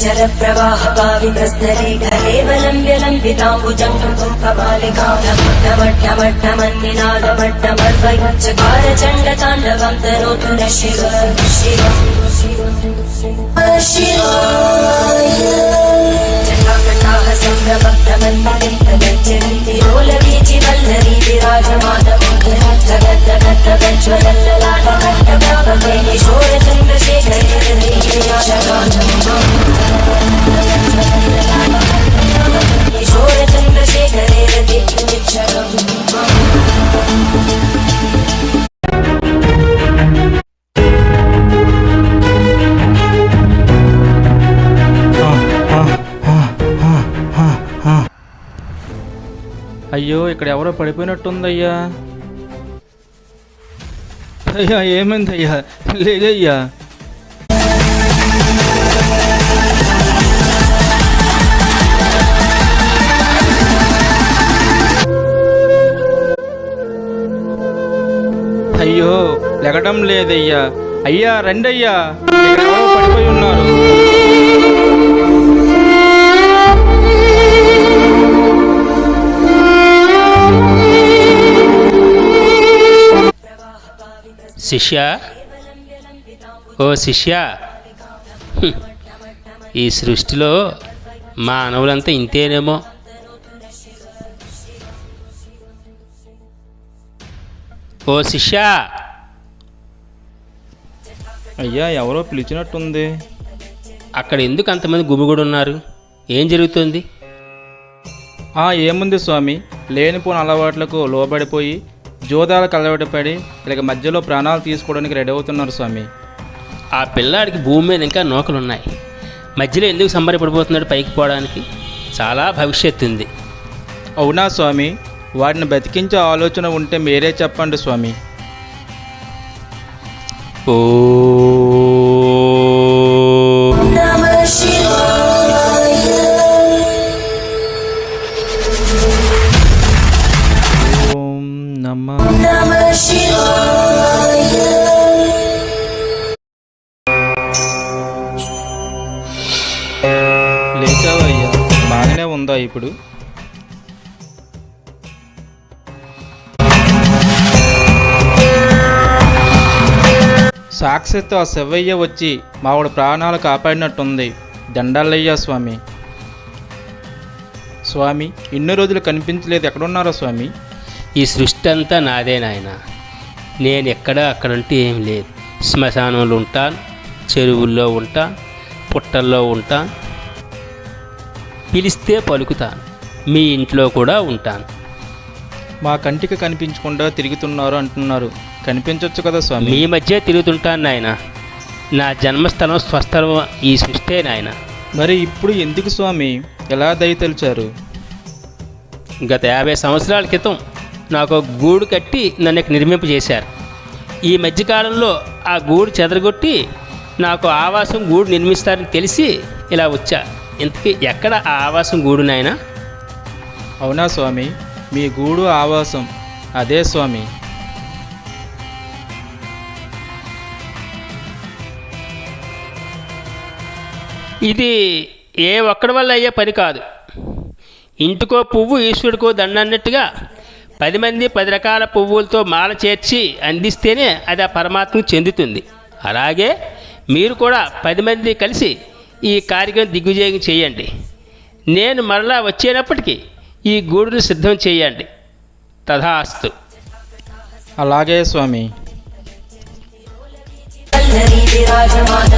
चर प्रवाह पावितस्थले घलेवलम्ब्य लम्बिताम्बुजङ्गं कुम्भमालिकामट्टमट्टमन्निनादमट्टमर्वयुच्चकार चण्डताण्डवं तनोतु न शिव जटाकटाः सम्भ्रमभ्रमन्मलिम्पगच्छन्ति लोलवीचि वल्लरी विराजमानमोहनज्वलल्ललाटकट्टप्रापके किशोरचन्द्रशेखरे किशोरचन्द्रशेखरे रतिक्षरम् అయ్యో ఇక్కడ ఎవరో పడిపోయినట్టుందయ్యా. అయ్యా ఏమైందయ్యా? లేదయ్యా. అయ్యో లెగడం లేదయ్యా. అయ్యా రండయ్యా, ఇక్కడ ఎవరో పడిపోయి ఉన్నారు. శిష్య, ఓ శిష్య, ఈ సృష్టిలో మానవులంతా ఇంతేనేమో. ఓ శిష్య. అయ్యా ఎవరో పిలిచినట్టుంది. అక్కడ ఎందుకు అంతమంది గుమిగూడు ఉన్నారు? ఏం జరుగుతుంది? ఏముంది స్వామి, లేనిపోని అలవాట్లకు లోబడిపోయి జోదాలకు అలవాటుపడి ఇలాగ మధ్యలో ప్రాణాలు తీసుకోవడానికి రెడీ అవుతున్నారు స్వామి. ఆ పిల్లాడికి భూమి మీద ఇంకా నూకలున్నాయి. మధ్యలో ఎందుకు సంబరపడిపోతున్నాడు పైకి పోవడానికి? చాలా భవిష్యత్తు ఉంది. అవునా స్వామి? వాటిని బతికించే ఆలోచన ఉంటే మీరే చెప్పండి స్వామి. ఓ లేచావయ్యా? బాగానే ఉందా ఇప్పుడు? సాక్షితో ఆ శివయ్య వచ్చి మావాడు ప్రాణాలు కాపాడినట్టుంది. దండాలయ్యా స్వామి. స్వామి ఇన్ని రోజులు కనిపించలేదు, ఎక్కడున్నారో స్వామి? ఈ సృష్టి అంతా నాదే నాయన. నేను ఎక్కడ అక్కడంటే ఏం లేదు. శ్మశానంలో ఉంటాను, చెరువుల్లో ఉంటాను, పుట్టల్లో ఉంటాను, పిలిస్తే పలుకుతాను, మీ ఇంట్లో కూడా ఉంటాను. మా కంటికి కనిపించకుండా తిరుగుతున్నారు అంటున్నారు, కనిపించవచ్చు కదా స్వామి? మీ మధ్య తిరుగుతుంటాను నాయన. నా జన్మస్థలం స్వస్థలం ఈ సృష్టే నాయన. మరి ఇప్పుడు ఎందుకు స్వామి ఎలా దయతలిచారు? గత 50 సంవత్సరాల క్రితం నాకు ఒక గూడు కట్టి నన్ను ఇక్కడ నిర్మింప చేశారు. ఈ మధ్యకాలంలో ఆ గూడు చెదరగొట్టి నాకు ఆవాసం గూడు నిర్మిస్తారని తెలిసి ఇలా వచ్చా. ఇంతకీ ఎక్కడ ఆ ఆవాసం గూడు నాయనా? అవునా స్వామి, మీ గూడు ఆవాసం అదే స్వామి. ఇది ఏ ఒక్కడి వల్ల అయ్యే పని కాదు. ఇంటికో పువ్వు ఈశ్వరుడికో దండ అన్నట్టుగా 10 మంది 10 రకాల పువ్వులతో మాల చేర్చి అందిస్తేనే అది ఆ పరమాత్మకు చెందుతుంది. అలాగే మీరు కూడా 10 మంది కలిసి ఈ కార్యక్రమం దిగ్విజయం చేయండి. నేను మరలా వచ్చేటప్పటికీ ఈ గూడును సిద్ధం చేయండి. తథాస్తు. అలాగే స్వామి. विराजमान